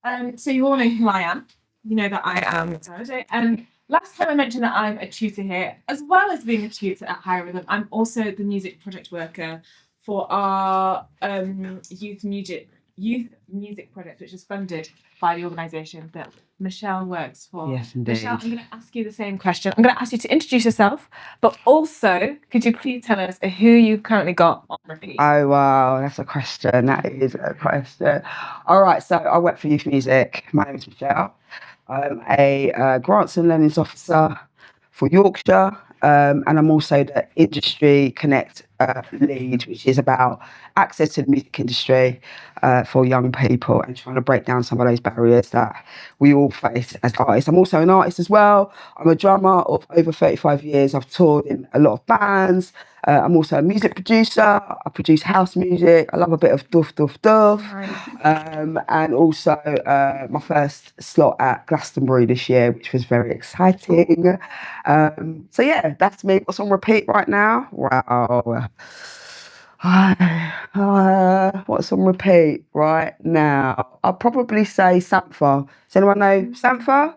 So you all know who I am. You know that I am Sarah. Last time I mentioned that I'm a tutor here, as well as being a tutor at Higher Rhythm. I'm also the music project worker for our youth music project, which is funded by the organisation that Michelle works for. Yes, indeed. Michelle, I'm going to ask you the same question. I'm going to ask you to introduce yourself, but also, could you please tell us who you've currently got on repeat? Oh, wow, that's a question. That is a question. All right, so I work for Youth Music. My name is Michelle. I'm a grants and learnings officer for Yorkshire, and I'm also the Industry Connect lead, which is about access to the music industry for young people and trying to break down some of those barriers that we all face as artists. I'm also an artist as well. I'm a drummer of over 35 years. I've toured in a lot of bands. I'm also a music producer. I produce house music. I love a bit of doof, doof, doof. And also my first slot at Glastonbury this year, which was very exciting. So yeah, that's me. What's on repeat right now? Wow. What's on repeat right now? I'll probably say Sampha. Does anyone know Sampha?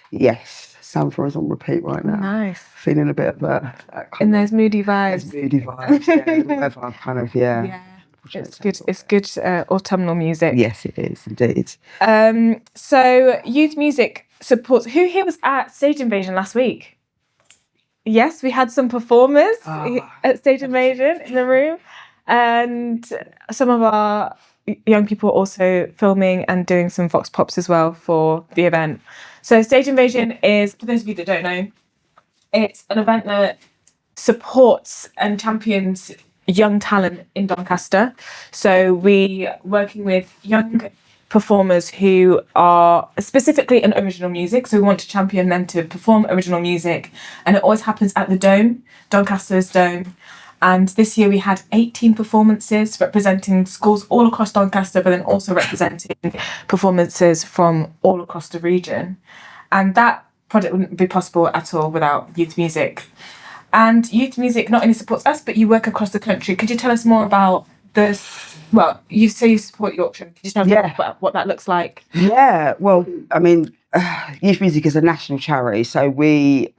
Yes, Sampha is on repeat right now. Nice. Feeling a bit of a... In those moody vibes. Those moody vibes, yeah. The weather kind of, yeah. It's good. It's good autumnal music. Yes, it is indeed. So youth music supports. Who here was at Stage Invasion last week? Yes, we had some performers at Stage Invasion in the room, and some of our young people also filming and doing some vox pops as well for the event. So Stage Invasion is, for those of you that don't know, it's an event that supports and champions young talent in Doncaster. So we working with young performers who are specifically in original music. So we want to champion them to perform original music. And it always happens at the Dome, Doncaster's Dome. And this year we had 18 performances representing schools all across Doncaster, but then also representing performances from all across the region. And that project wouldn't be possible at all without youth music. And youth music not only supports us, but you work across the country. Could you tell us more about this? Well, you say you support Yorkshire. Could you tell us more about what that looks like? Yeah, well, I mean, Youth Music is a national charity, so we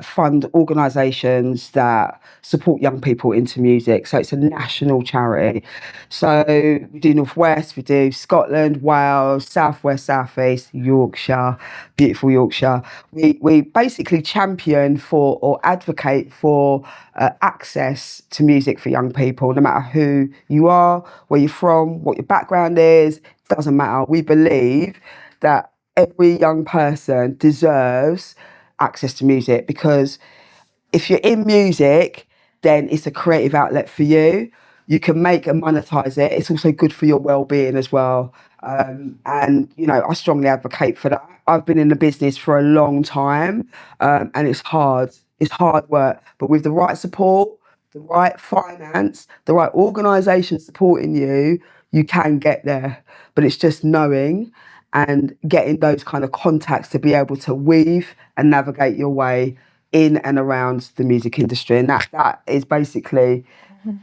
fund organisations that support young people into music. So it's a national charity. So we do North West, we do Scotland, Wales, South West, South East, Yorkshire, beautiful Yorkshire. We basically champion for or advocate for access to music for young people, no matter who you are, where you're from, what your background is, doesn't matter. We believe that every young person deserves access to music, because if you're in music, then it's a creative outlet for you. You can make and monetize it. It's also good for your well-being as well. And, you know, I strongly advocate for that. I've been in the business for a long time, and it's hard. It's hard work. But with the right support, the right finance, the right organisation supporting you, you can get there. But it's just knowing and getting those kind of contacts to be able to weave and navigate your way in and around the music industry. And that is basically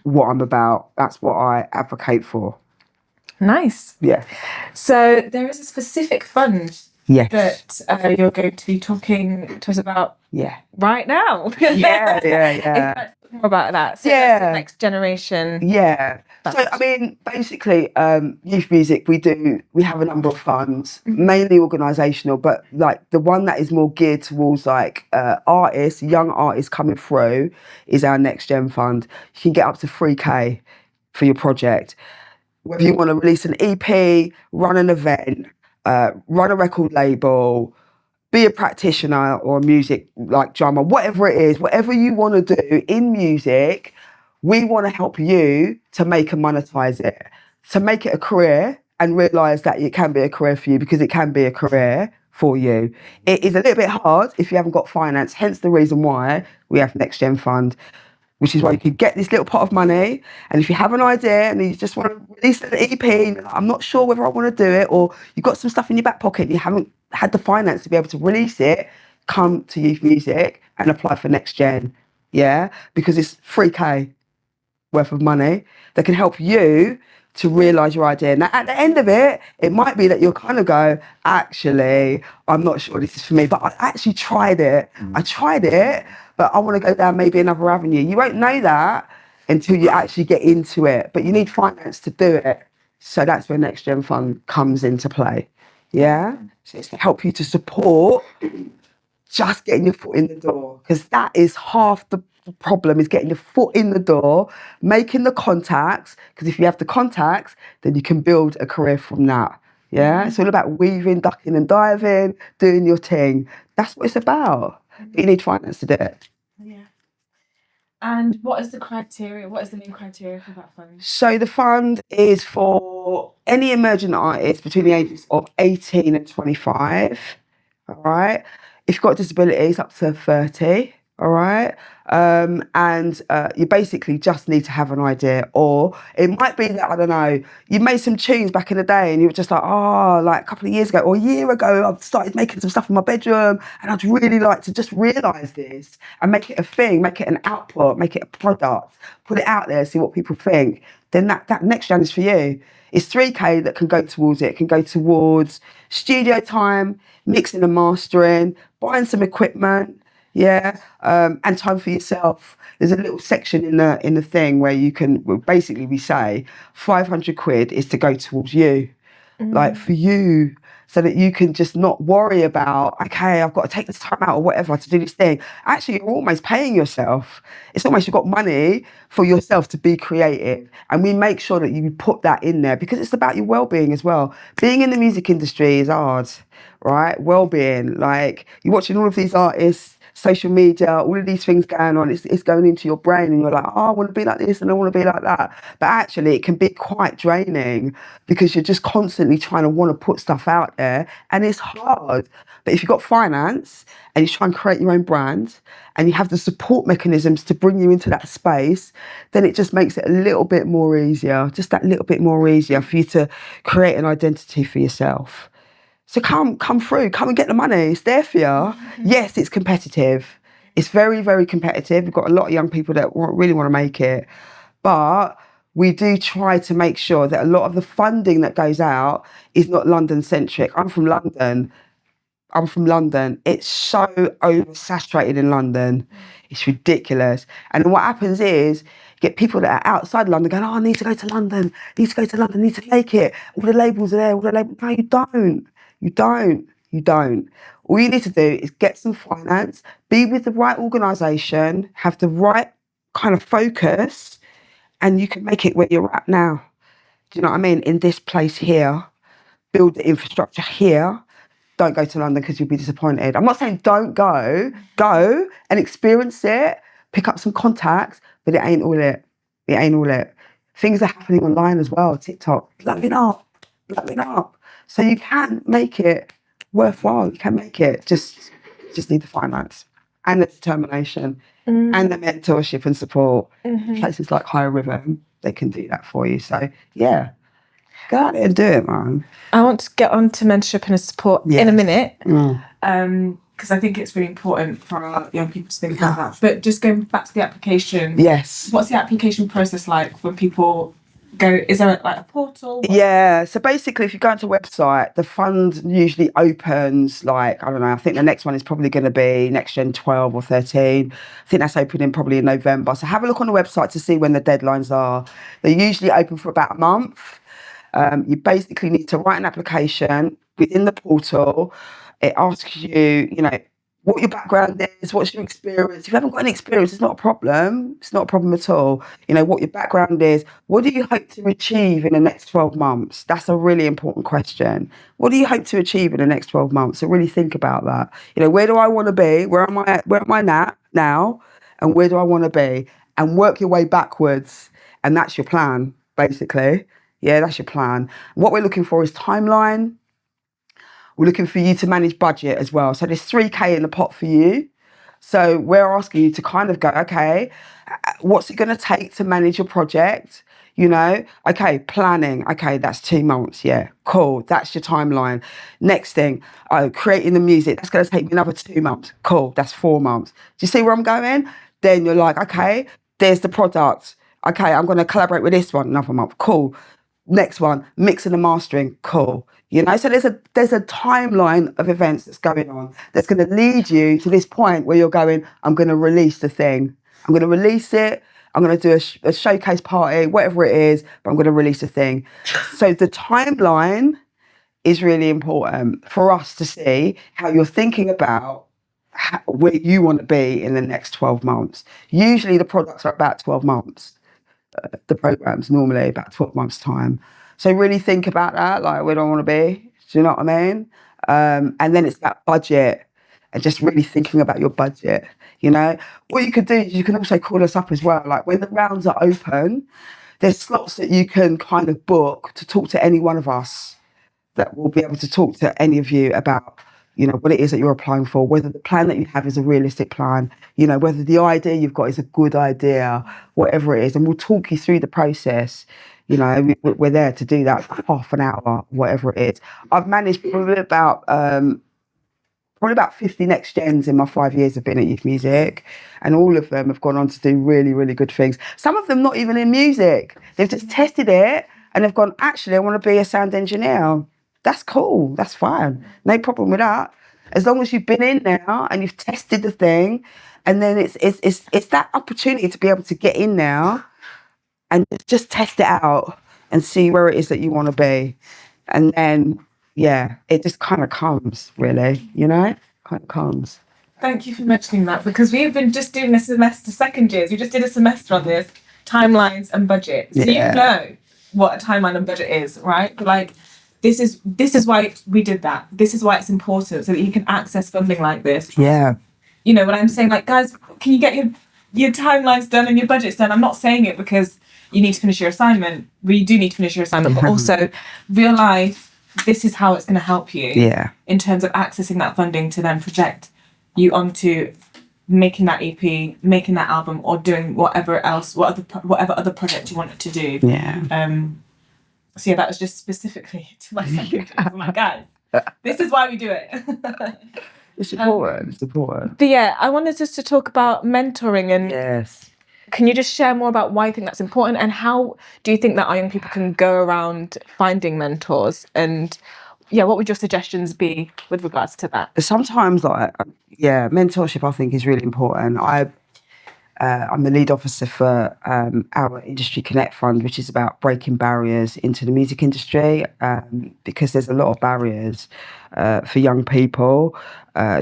what I'm about. That's what I advocate for. Nice. Yeah. So there is a specific fund Yes. that you're going to be talking to us about right now. Yeah. More about that. So that's the next generation. Yeah. So I mean, basically, youth music, we have a number of funds, mainly organisational, but like the one that is more geared towards like artists, young artists coming through, is our Next Gen Fund. You can get up to 3K for your project. Whether you want to release an EP, run an event, run a record label, be a practitioner or a music like drummer, whatever it is, whatever you want to do in music, we want to help you to make and monetize it, to make it a career and realise that it can be a career for you, because it can be a career for you. It is a little bit hard if you haven't got finance, hence the reason why we have Next Gen Fund, which is why you could get this little pot of money. And if you have an idea and you just want to release an EP, I'm not sure whether I want to do it, or you've got some stuff in your back pocket and you haven't had the finance to be able to release it, come to Youth Music and apply for Next Gen. Yeah, because it's 3K worth of money that can help you to realise your idea. Now, at the end of it, it might be that you'll kind of go, actually, I'm not sure this is for me, but I actually tried it. But I want to go down maybe another avenue. You won't know that until you actually get into it, but you need finance to do it. So that's where Next Gen Fund comes into play. Yeah? So it's to help you to support just getting your foot in the door, because that is half the problem, is getting your foot in the door, making the contacts, because if you have the contacts, then you can build a career from that. Yeah, it's all about weaving, ducking and diving, doing your thing. That's what it's about. But you need finance to do it. Yeah. And what is the criteria? What is the main criteria for that fund? So the fund is for any emerging artist between the ages of 18 and 25. All right. If you've got disabilities, up to 30. All right. And you basically just need to have an idea. Or it might be that, I don't know, you made some tunes back in the day and you were just like, oh, like a couple of years ago or a year ago, I've started making some stuff in my bedroom and I'd really like to just realise this and make it a thing, make it an output, make it a product, put it out there, see what people think. Then that next gen is for you. It's 3K that can go towards it. It can go towards studio time, mixing and mastering, buying some equipment, yeah, and time for yourself. There's a little section in the thing where you can, well, basically we say 500 quid is to go towards you, like for you, so that you can just not worry about, okay, I've got to take this time out or whatever to do this thing. Actually, you're almost paying yourself. It's almost you've got money for yourself to be creative. And we make sure that you put that in there because it's about your well-being as well. Being in the music industry is hard, right? Well-being, like you're watching all of these artists, social media, all of these things going on, it's going into your brain and you're like, oh, I want to be like this and I want to be like that. But actually it can be quite draining because you're just constantly trying to want to put stuff out there and it's hard. But if you've got finance and you try and create your own brand and you have the support mechanisms to bring you into that space, then it just makes it a little bit more easier, just that little bit more easier for you to create an identity for yourself. So come through, come and get the money. It's there for you. Yes, it's competitive. It's very, very competitive. We've got a lot of young people that really want to make it. But we do try to make sure that a lot of the funding that goes out is not London-centric. I'm from London. It's so oversaturated in London. It's ridiculous. And what happens is, get people that are outside London going, oh, I need to go to London, need to make it. All the labels are there, No, you don't. You don't. All you need to do is get some finance, be with the right organisation, have the right kind of focus, and you can make it where you're at now. Do you know what I mean? In this place here, build the infrastructure here. Don't go to London because you'll be disappointed. I'm not saying don't go. Go and experience it, pick up some contacts, but it ain't all it. It ain't all it. Things are happening online as well. TikTok, blowing up. So you can make it worthwhile. You can make it. Just need the finance and the determination and the mentorship and support. Places like Higher River, they can do that for you. So yeah, go out there and do it, man. I want to get on to mentorship and support in a minute. Because I think it's really important for our young people to think about that. But just going back to the application. Yes. What's the application process like when people go? Is there like a portal? Yeah. So basically, if you go onto a website, the fund usually opens like, I don't know, I think the next one is probably going to be Next Gen 12 or 13. I think that's opening probably in November. So have a look on the website to see when the deadlines are. They're usually open for about a month. You basically need to write an application within the portal. It asks you, what your background is, what's your experience. If you haven't got any experience, it's not a problem. It's not a problem at all. What your background is. What do you hope to achieve in the next 12 months? That's a really important question. What do you hope to achieve in the next 12 months? So really think about that. Where do I want to be? Where am I now? And where do I want to be? And work your way backwards. And that's your plan, basically. Yeah, that's your plan. What we're looking for is timeline. We're looking for you to manage budget as well. So there's 3K in the pot for you. So we're asking you to kind of go, okay, what's it going to take to manage your project? Okay, planning. Okay, that's 2 months. Yeah, cool. That's your timeline. Next thing, creating the music. That's going to take me another 2 months. Cool. That's 4 months. Do you see where I'm going? Then you're like, okay, there's the product. Okay, I'm going to collaborate with this one, another month. Cool. Next one, mixing and mastering, cool. So there's a timeline of events that's going on that's going to lead you to this point where you're going, I'm going to release the thing. I'm going to release it. I'm going to do a showcase party, whatever it is, but I'm going to release a thing. So the timeline is really important for us to see how you're thinking about where you want to be in the next 12 months. Usually the products are about 12 months. The program's normally about 12 months' time. So really think about that, like where do I want to be? Do you know what I mean? And then it's that budget and just really thinking about your budget, What you could do is you can also call us up as well. Like when the rounds are open, there's slots that you can kind of book to talk to any one of us that will be able to talk to any of you about, what it is that you're applying for, whether the plan that you have is a realistic plan, whether the idea you've got is a good idea, whatever it is. And we'll talk you through the process. We're there to do that for half an hour, whatever it is. I've managed probably about 50 next gens in my 5 years of being at Youth Music, and all of them have gone on to do really, really good things. Some of them not even in music. They've just tested it and they've gone, actually, I want to be a sound engineer. That's cool. That's fine. No problem with that. As long as you've been in now and you've tested the thing, and then it's that opportunity to be able to get in now and just test it out and see where it is that you want to be. And then, yeah, it just kind of comes, really, kind of comes. Thank you for mentioning that, because we've been just doing a semester, second years. We just did a semester on this, timelines and budget. So you know what a timeline and budget is, right? Like, this is why we did that. This is why it's important, so that you can access funding like this. Yeah. When I'm saying, like, guys, can you get your timelines done and your budgets done? I'm not saying it because you need to finish your assignment. We do need to finish your assignment, but also real life, this is how it's going to help you in terms of accessing that funding to then project you onto making that EP, making that album, or doing whatever else, whatever other project you wanted to do. Yeah. So yeah, that was just specifically to my second. I'm like, guys, this is why we do it. It's important. But yeah, I wanted us to talk about mentoring, and yes. Can you just share more about why you think that's important, and how do you think that our young people can go around finding mentors? And yeah, what would your suggestions be with regards to that? Sometimes, mentorship I think is really important. I'm the lead officer for our Industry Connect Fund, which is about breaking barriers into the music industry, because there's a lot of barriers for young people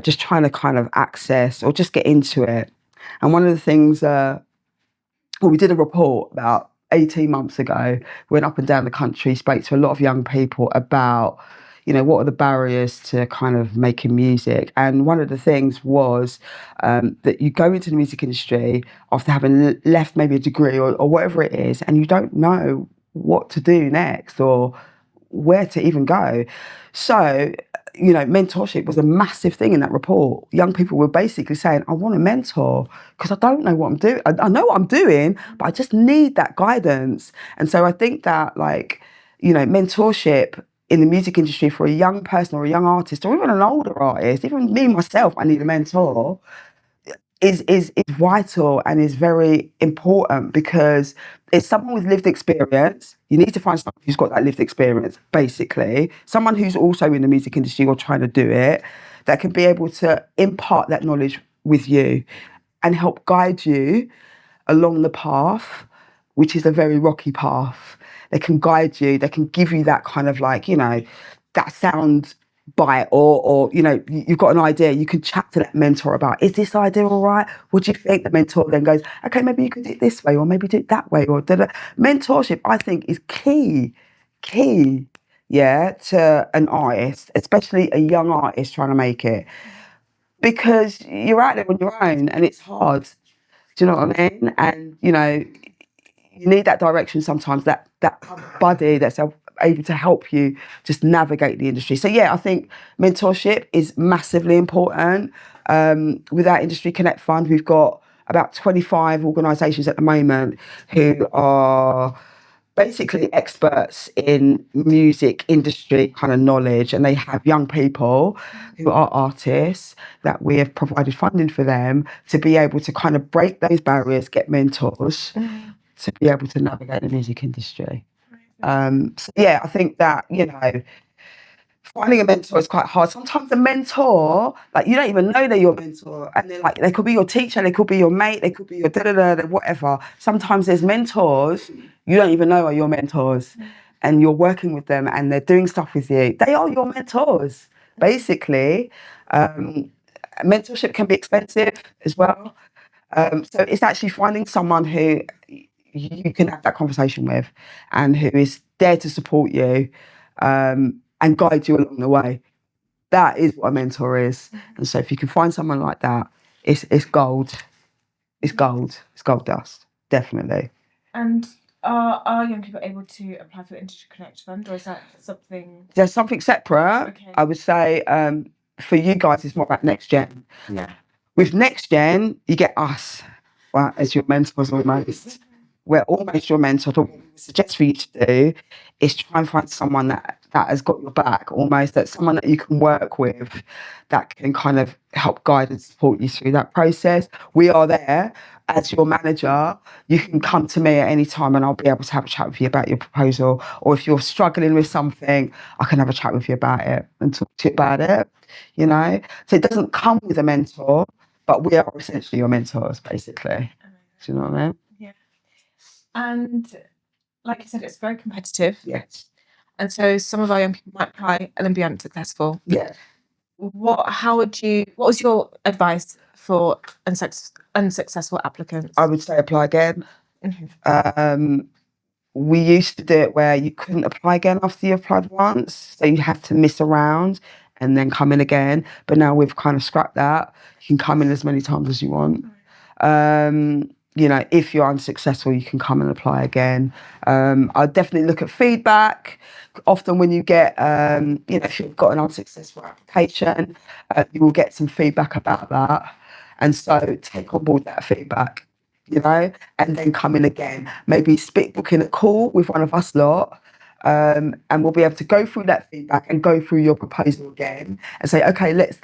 just trying to kind of access or just get into it. And one of the things, we did a report about 18 months ago, went up and down the country, spoke to a lot of young people about, what are the barriers to kind of making music. And one of the things was that you go into the music industry after having left maybe a degree or whatever it is, and you don't know what to do next or where to even go. So, mentorship was a massive thing in that report. Young people were basically saying, I want a mentor because I don't know what I'm doing. I know what I'm doing, but I just need that guidance. And so I think that, mentorship in the music industry for a young person or a young artist, or even an older artist, even me myself, I need a mentor, is vital and is very important, because it's someone with lived experience. You need to find someone who's got that lived experience, basically. Someone who's also in the music industry or trying to do it, that can be able to impart that knowledge with you and help guide you along the path, which is a very rocky path. They can guide you, they can give you that kind of that sound bite, or you've got an idea, you can chat to that mentor about, is this idea all right? What do you think? The mentor then goes, okay, maybe you could do it this way, or maybe do it that way, or da-da. Mentorship, I think, is key, to an artist, especially a young artist trying to make it, because you're out there on your own and it's hard. Do you know what I mean? And, you need that direction sometimes, that buddy that's able to help you just navigate the industry. So yeah, I think mentorship is massively important. With our Industry Connect Fund, we've got about 25 organisations at the moment who are basically experts in music industry kind of knowledge, and they have young people who are artists that we have provided funding for them to be able to kind of break those barriers, get mentors to be able to navigate the music industry. So yeah, I think that, finding a mentor is quite hard. Sometimes a mentor, like, you don't even know they're your mentor, and they're like, they could be your teacher, they could be your mate, they could be your whatever. Sometimes there's mentors you don't even know are your mentors, and you're working with them and they're doing stuff with you. They are your mentors, basically. Mentorship can be expensive as well. So it's actually finding someone who you can have that conversation with and who is there to support you, and guide you along the way. That is what a mentor is. And so if you can find someone like that, it's gold. It's gold. It's gold dust, definitely. And are young people able to apply for the Industry Connect Fund, or is that something? There's something separate. Okay. I would say for you guys, it's more about next gen. Yeah. With next gen, you get us, right, as your mentors almost. We're almost your mentor. What we suggest for you to do is try and find someone that has got your back, almost, that's someone that you can work with, that can kind of help guide and support you through that process. We are there as your manager. You can come to me at any time and I'll be able to have a chat with you about your proposal. Or if you're struggling with something, I can have a chat with you about it and talk to you about it, So it doesn't come with a mentor, but we are essentially your mentors, basically. Do you know what I mean? Yeah. And like you said, it's very competitive. Yes. And so some of our young people might apply and then be unsuccessful. Yeah. What was your advice for unsuccessful applicants? I would say apply again. Mm-hmm. We used to do it where you couldn't apply again after you applied once. So you had to miss a round and then come in again. But now we've kind of scrapped that. You can come in as many times as you want. If you're unsuccessful, you can come and apply again. I'd definitely look at feedback. Often when you get, if you've got an unsuccessful application, you will get some feedback about that. And so take on board that feedback, and then come in again. Maybe book in a call with one of us lot, and we'll be able to go through that feedback and go through your proposal again and say, okay, let's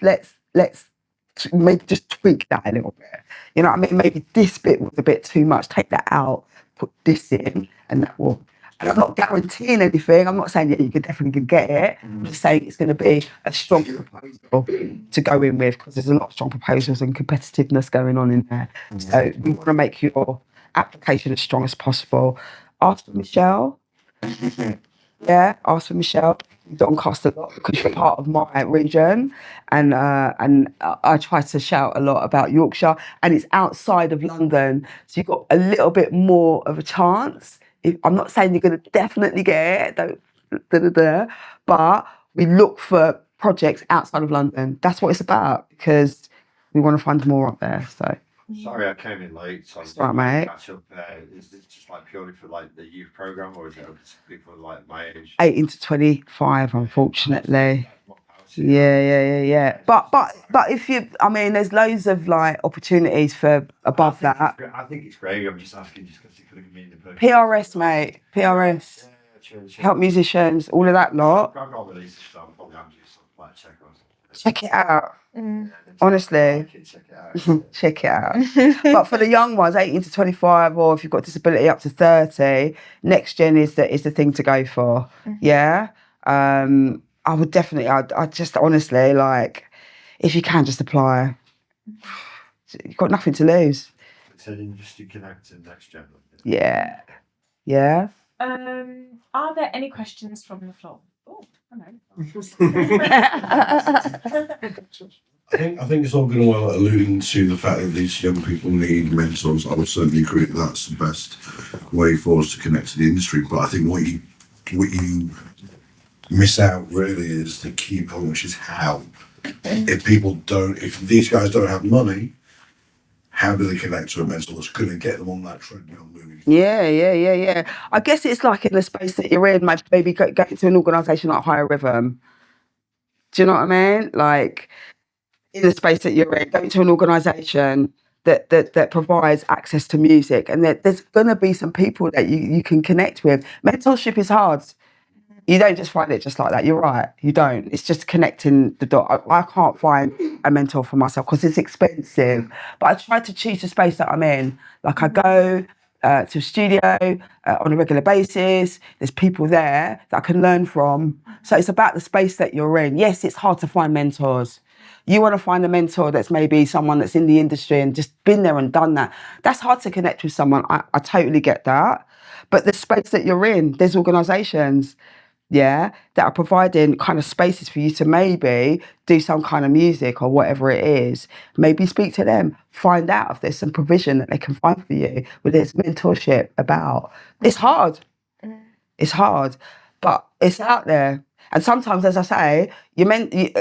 maybe just tweak that a little bit. You know what I mean? Maybe this bit was a bit too much. Take that out, put this in, and that will. And I'm not guaranteeing anything. I'm not saying you can definitely get it. I'm just saying it's going to be a strong proposal to go in with, because there's a lot of strong proposals and competitiveness going on in there. So we want to make your application as strong as possible. Ask for Michelle. Yeah, ask for Michelle. Doncaster a lot because you're part of my region, and I try to shout a lot about Yorkshire, and it's outside of London, so you've got a little bit more of a chance. I'm not saying you're going to definitely get it, but we look for projects outside of London. That's what it's about, because we want to find more up there. So. Sorry, I came in late. So right, mate. Catch up. Is this just like purely for like the youth program, or is it people like my age? 18 to 25, unfortunately. Yeah. But if there's loads of like opportunities for above that. I think it's great. I'm just asking just because you could have given me the person. PRS, mate. PRS. Yeah, true. Help musicians, all of that lot. I've got release the stuff. Probably I'm just like check it out. Honestly, check it out. But for the young ones, 18 to 25, or if you've got disability up to 30, next gen is the thing to go for. Yeah. I would definitely. I just honestly, like, if you can, just apply. You've got nothing to lose. So Industry Connect and next gen. Yeah. Are there any questions from the floor? Oh, hello. I think it's all going well alluding to the fact that these young people need mentors. I would certainly agree that that's the best way for us to connect to the industry. But I think what you miss out really is the key point, which is how. If these guys don't have money, how do they connect to a mentor that's going to get them on that treadmill moving? Yeah. I guess it's like in the space that you're in, maybe go to an organisation like Higher Rhythm. Do you know what I mean? Like, in the space that you're in, go to an organisation that provides access to music, and there's going to be some people that you can connect with. Mentorship is hard. You don't just find it just like that. You're right. You don't. It's just connecting the dot. I can't find a mentor for myself because it's expensive. But I try to choose the space that I'm in. Like, I go to a studio on a regular basis. There's people there that I can learn from. So it's about the space that you're in. Yes, it's hard to find mentors. You want to find a mentor that's maybe someone that's in the industry and just been there and done that. That's hard to connect with someone. I totally get that. But the space that you're in, there's organisations, that are providing kind of spaces for you to maybe do some kind of music or whatever it is. Maybe speak to them, find out if there's some provision that they can find for you, whether it's mentorship about. It's hard. It's hard, but it's out there. And sometimes, as I say,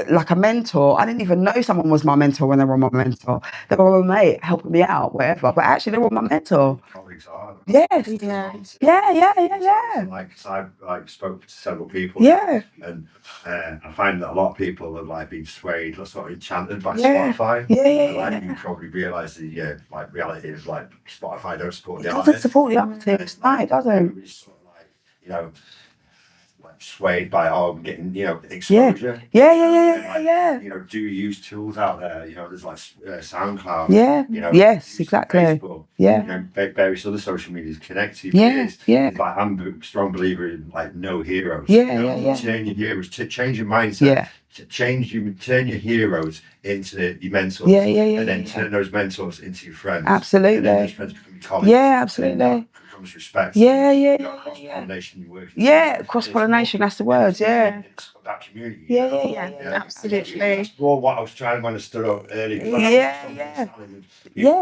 like a mentor. I didn't even know someone was my mentor when they were my mentor. They were my mate, helping me out, whatever. But actually, they were my mentor. Colleagues are. Yes. Yeah. Like, cause I've spoken to several people. Yeah. And I find that a lot of people have like been swayed or sort of enchanted by Yeah. Spotify. Yeah. And, like you probably realise the like reality is like Spotify don't support the artist. It doesn't support the artist. No, it doesn't. It's sort of like, you know, like swayed by getting, you know, exposure. Yeah. You know, do use tools out there. You know, there's like SoundCloud. Yeah. You know, Yes, use exactly. Facebook. Yeah. You know, various other social medias connect you. Yeah. It's like I'm a strong believer in like no heroes. Yeah. You know, turn your heroes to change your mindset. Yeah. Turn your heroes into your mentors. Yeah. And then turn those mentors into your friends. Absolutely. And then those friends become your colleagues. Yeah, absolutely. And that becomes respect. Yeah. Cross-pollination you work. Yeah, cross-pollination, that's the word, yeah. It's that community. Yeah, absolutely. That's more what I was trying when I stood up earlier. Yeah.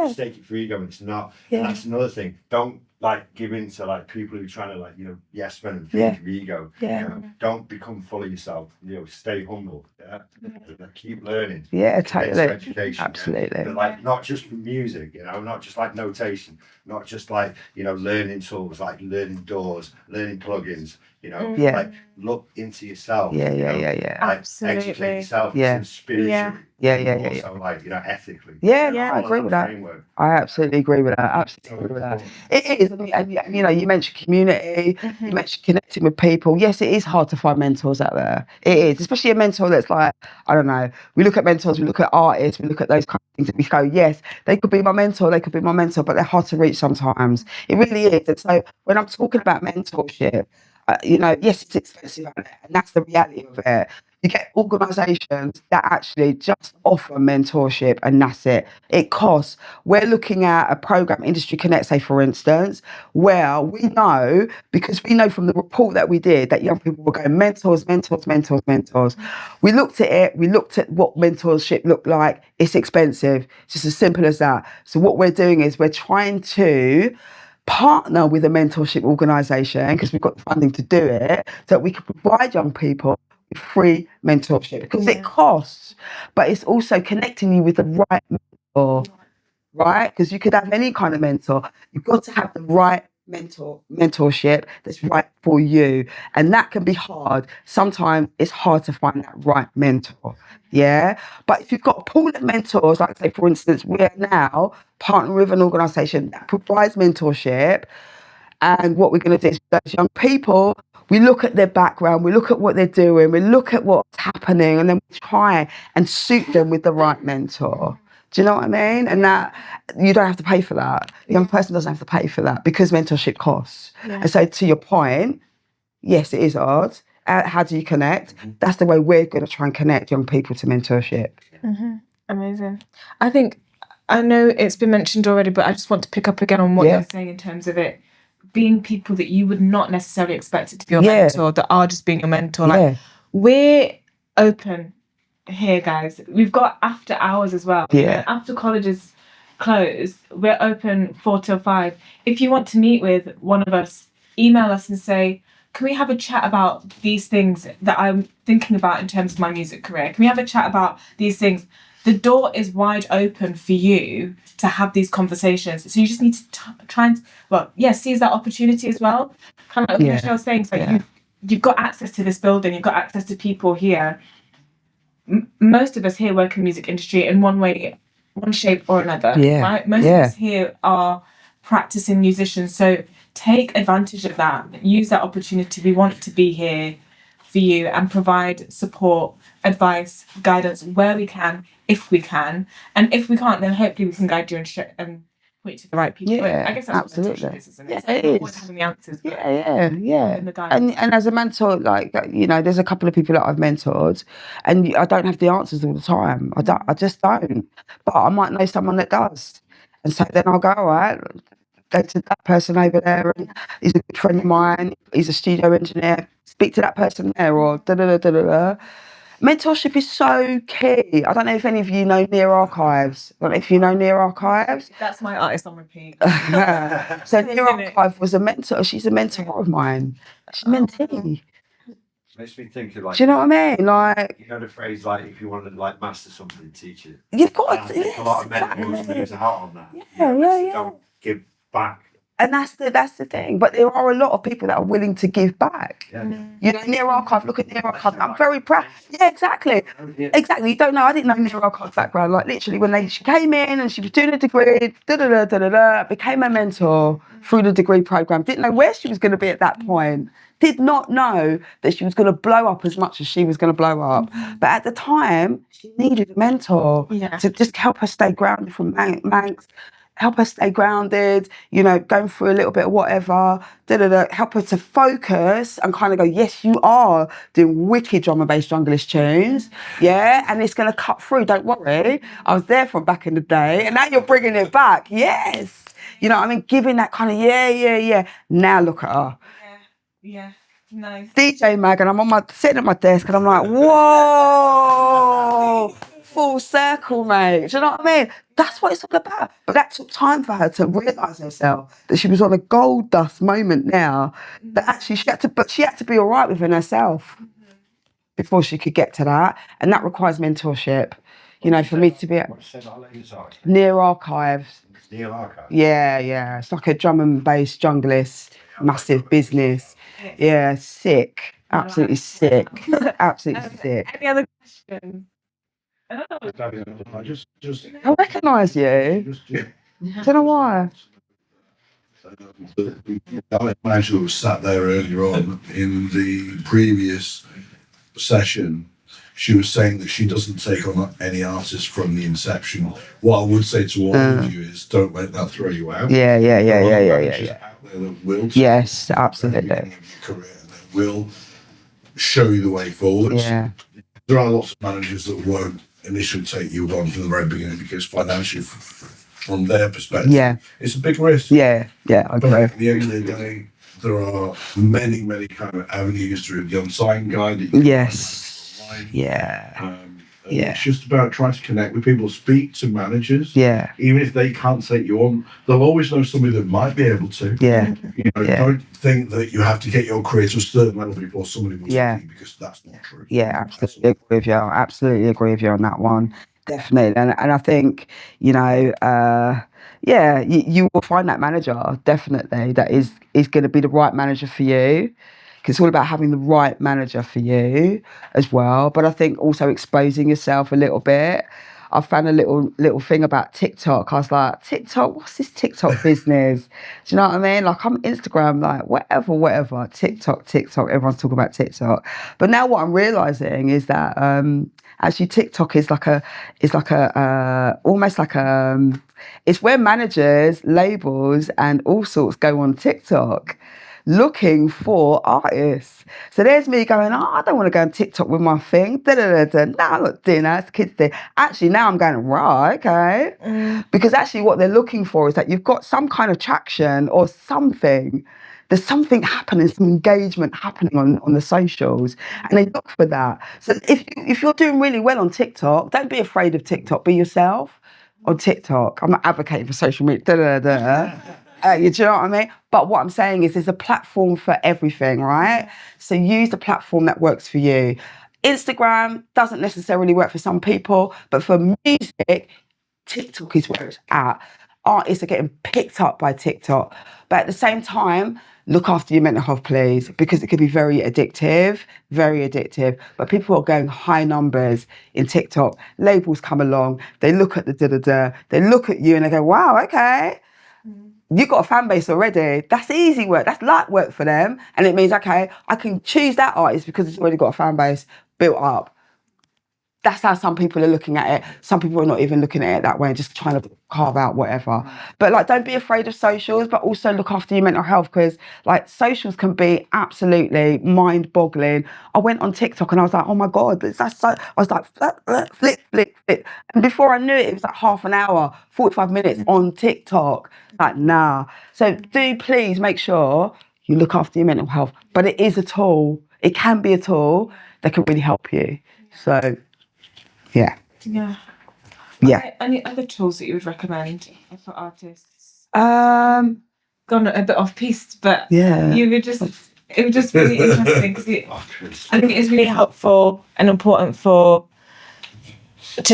Mistake it for ego, and it's not. Yeah. And that's another thing. Don't like give in to like people who are trying to like, you know, yes men and feed your ego. Yeah. You know, don't become full of yourself. You know, stay humble. Yeah. And keep learning. Yeah, Commit totally. to education. Absolutely. But like not just for music, you know, not just like notation, not just like, you know, learning tools, like learning doors, learning plugins, you know, Yeah. like look into yourself. Yeah. Like, Absolutely. educate yourself Yeah. spiritually. Yeah. Also, like, you know, ethically. Yeah, Yeah. I agree with that. Framework. I absolutely agree with that. Absolutely agree with that. It is. I mean, and you know, you mentioned community, you mentioned connecting with people. Yes, it is hard to find mentors out there. It is, especially a mentor that's like, I don't know, we look at mentors, we look at artists, we look at those kind of things, and we go, yes, they could be my mentor, but they're hard to reach sometimes. It really is. And so when I'm talking about mentorship, you know, yes, it's expensive out there, and that's the reality of it. You get organisations that actually just offer mentorship, and that's it. It costs. We're looking at a programme, Industry Connect, say for instance, where we know, because we know from the report that we did, that young people were going mentors. We looked at it, we looked at what mentorship looked like. It's expensive. It's just as simple as that. So what we're doing is we're trying to partner with a mentorship organisation, because we've got the funding to do it, so that we can provide young people with free mentorship, because it costs, but it's also connecting you with the right mentor, right? Because you could have any kind of mentor. You've got to have the right mentorship that's right for you, and that can be hard. Sometimes it's hard to find that right mentor. Yeah, but if you've got a pool of mentors, like say for instance, we're now partnering with an organisation that provides mentorship, and what we're going to do is those young people, we look at their background, we look at what they're doing, we look at what's happening, and then we try and suit them with the right mentor. Do you know what I mean? And that you don't have to pay for that. The young person doesn't have to pay for that, because mentorship costs. And so to your point, yes, it is hard. How do you connect? That's the way we're going to try and connect young people to mentorship. Amazing. I know it's been mentioned already, but I just want to pick up again on what you're saying in terms of it being people that you would not necessarily expect it to be your mentor, that are just being your mentor. Like, we're open here, guys. We've got after hours as well. After colleges close, we're open 4 till 5. If you want to meet with one of us, email us and say, can we have a chat about these things that I'm thinking about in terms of my music career? Can we have a chat about these things? The door is wide open for you to have these conversations. So you just need to try and, seize that opportunity as well. Kind of like Michelle was saying, so you've got access to this building, you've got access to people here. Most of us here work in the music industry in one way, one shape or another, right? Most of us here are practicing musicians. So take advantage of that. Use that opportunity. We want to be here for you and provide support, advice, guidance where we can, if we can. And if we can't, then hopefully we can guide you and point to the right people. Yeah, I guess that's absolutely. what mentorship is, isn't it? Yeah, It's not it always is. having the answers, but Yeah. having the guidance. And as a mentor, like, you know, there's a couple of people that I've mentored, and I don't have the answers all the time. I just don't. But I might know someone that does, and so then I'll go, all right, go to that person over there, and he's a good friend of mine. He's a studio engineer. Speak to that person there, or da da da da da. Mentorship is so key. I don't know if any of you know Near Archives. I don't know if you know Near Archives. That's my artist on repeat. So Near Archive was a mentor. She's a mentor of mine. She's a mentee. Makes me think of like. Do you know what I mean? Like, You know the phrase like if you want to like master something, teach it. you've got I think a lot of mentors lose out on that. Yeah. Don't give back. And that's the thing. But there are a lot of people that are willing to give back. Yeah. You know, Near Archive, look at Near Archive. I'm very proud. Yeah, exactly. Exactly. You don't know. I didn't know Near Archive's background. Like literally when she came in and she was doing a degree, became a mentor through the degree program. Didn't know where she was going to be at that point. Did not know that she was going to blow up as much as she was going to blow up. But at the time, she needed a mentor to just help her stay grounded from Manx, help her stay grounded, you know, going through a little bit of whatever, help her to focus and kind of go, yes, you are doing wicked drum and bass junglist tunes, yeah, and it's going to cut through, don't worry. I was there from back in the day, and now you're bringing it back, yes. You know what I mean? Giving that kind of, yeah. Now look at her. Yeah, nice. DJ Mag, and I'm sitting at my desk, and I'm like, whoa, full circle, mate. Do you know what I mean? That's what it's all about. But that took time for her to realise herself that she was on a gold dust moment now. That actually she had to be all right within herself before she could get to that, and that requires mentorship. You know, for me to be Near Archives. Near Archive. Yeah. It's like a drum and bass junglist, massive business. Yeah, sick. Absolutely sick. Absolutely sick. Any other questions? I just I recognise you. Don't know why. The manager was sat there earlier on in the previous session. She was saying that she doesn't take on any artists from the inception. What I would say to all of you is don't let that throw you out. Yeah. Out there that will Yes, absolutely. career, and they will show you the way forward. Yeah. There are lots of managers that won't initially take you on from the very beginning because financially, from their perspective, it's a big risk. Yeah, I But agree. at the end of the day, there are many kind of avenues through the unsigned guide. That you can Yes. find online. Yeah. It's just about trying to connect with people, speak to managers. Yeah. Even if they can't take you on, they'll always know somebody that might be able to. Yeah. You know, don't think that you have to get your career to a certain level before somebody will take you, because that's not true. Yeah, absolutely agree with you. Absolutely agree with you on that one. Definitely. And I think, you know, you will find that manager, definitely, that is going to be the right manager for you. Because it's all about having the right manager for you as well. But I think also exposing yourself a little bit. I found a little thing about TikTok. I was like, TikTok, what's this TikTok business? Do you know what I mean? Like, I'm Instagram, like whatever. TikTok. Everyone's talking about TikTok. But now what I'm realizing is that actually TikTok is it's where managers, labels, and all sorts go on TikTok looking for artists. So there's me going, I don't want to go on TikTok with my thing. No, I'm not doing that. It's kids thing. Actually, now I'm going, right, okay. Because actually what they're looking for is that you've got some kind of traction or something. There's something happening, some engagement happening on the socials, and they look for that. So if you're doing really well on TikTok, don't be afraid of TikTok. Be yourself on TikTok. I'm not advocating for social media. You know what I mean? But what I'm saying is there's a platform for everything, right? So use the platform that works for you. Instagram doesn't necessarily work for some people, but for music, TikTok is where it's at. Artists are getting picked up by TikTok. But at the same time, look after your mental health, please, because it can be very addictive. But people are going high numbers in TikTok. Labels come along, they look at they look at you and they go, wow, okay. You've got a fan base already. That's easy work. That's light work for them. And it means, okay, I can choose that artist because it's already got a fan base built up. that's how some people are looking at it. Some people are not even looking at it that way, just trying to carve out whatever. But like, don't be afraid of socials, but also look after your mental health, because like socials can be absolutely mind-boggling. I went on TikTok and I was like, oh my God, that's so, I was like, flick. And before I knew it, it was like half an hour, 45 minutes on TikTok. Like, nah. So do please make sure you look after your mental health. But it is a tool. It can be a tool that can really help you. So, yeah. Yeah. Yeah. Are there any other tools that you would recommend for artists? Um, Gone a bit off piste, but yeah. it would just be really interesting because I think it's really helpful and important to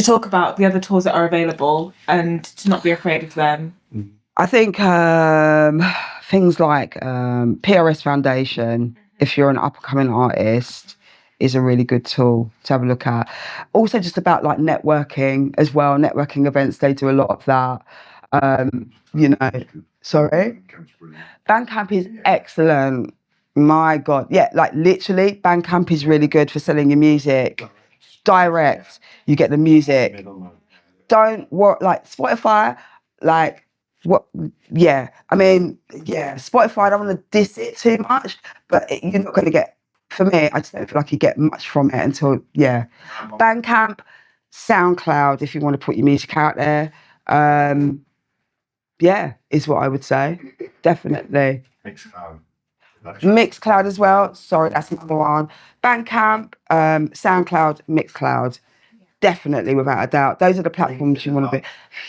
talk about the other tools that are available and to not be afraid of them. I think things like PRS Foundation, if you're an up-and-coming artist, is a really good tool to have a look at. Also just about like networking as well, networking events, they do a lot of that. You know, sorry? Bandcamp is excellent. My God. Yeah, like literally, Bandcamp is really good for selling your music. Direct, you get the music. Don't work like Spotify, like what? Yeah, I mean, yeah, Spotify. I don't want to diss it too much, but you're not going to get. For me, I just don't feel like you get much from it until Bandcamp, SoundCloud. If you want to put your music out there, is what I would say. Definitely. Mixcloud as well. Sorry, that's another one. Bandcamp, SoundCloud, Mixcloud. Definitely, without a doubt. Those are the platforms you want to be.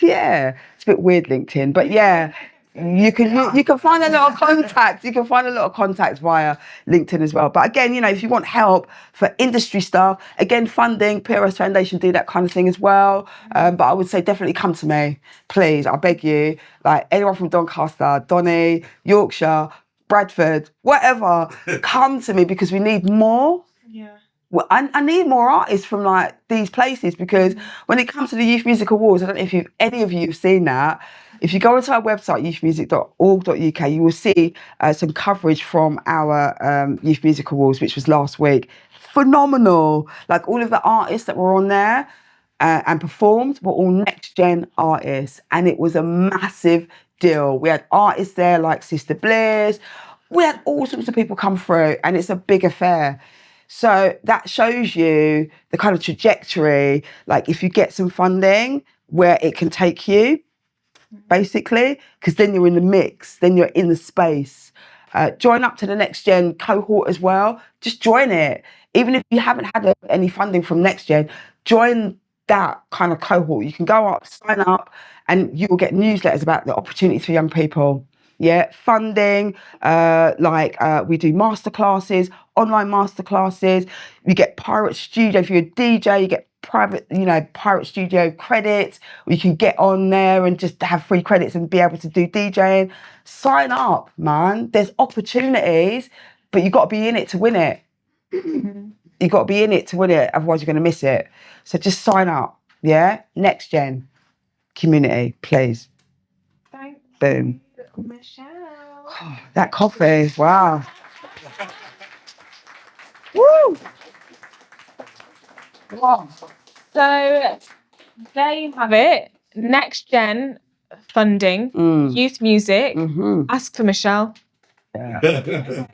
Yeah, it's a bit weird, LinkedIn, but yeah, you can find a lot of contacts. You can find a lot of contacts via LinkedIn as well. But again, if you want help for industry stuff, again, funding, PRS Foundation do that kind of thing as well. But I would say definitely come to me, please. I beg you. Like anyone from Doncaster, Donny, Yorkshire, Bradford, whatever, come to me because we need more. Yeah. Well, I need more artists from like these places, because when it comes to the Youth Music Awards, I don't know if any of you have seen that. If you go onto our website, youthmusic.org.uk, you will see some coverage from our Youth Music Awards, which was last week. Phenomenal. Like all of the artists that were on there and performed were all next gen artists, and it was a massive deal. We had artists there like Sister Bliss. We had all sorts of people come through, and it's a big affair. So that shows you the kind of trajectory, like if you get some funding, where it can take you, basically, because then you're in the mix, then you're in the space. Join up to the Next Gen cohort as well. Just join it. Even if you haven't had any funding from Next Gen, join that kind of cohort. You can go up, sign up, and you will get newsletters about the opportunities for young people. Yeah, funding, we do masterclasses, online masterclasses. You get Pirate Studio. If you're a DJ, you get private, Pirate Studio credits. You can get on there and just have free credits and be able to do DJing. Sign up, man. There's opportunities, but you've got to be in it to win it. You've got to be in it to win it, otherwise you're going to miss it. So just sign up, yeah? Next Gen community, please. Thanks. Boom. Michelle. That coffee, wow. Woo! Wow. So there you have it. Next Gen funding, youth music. Ask for Michelle. Yeah.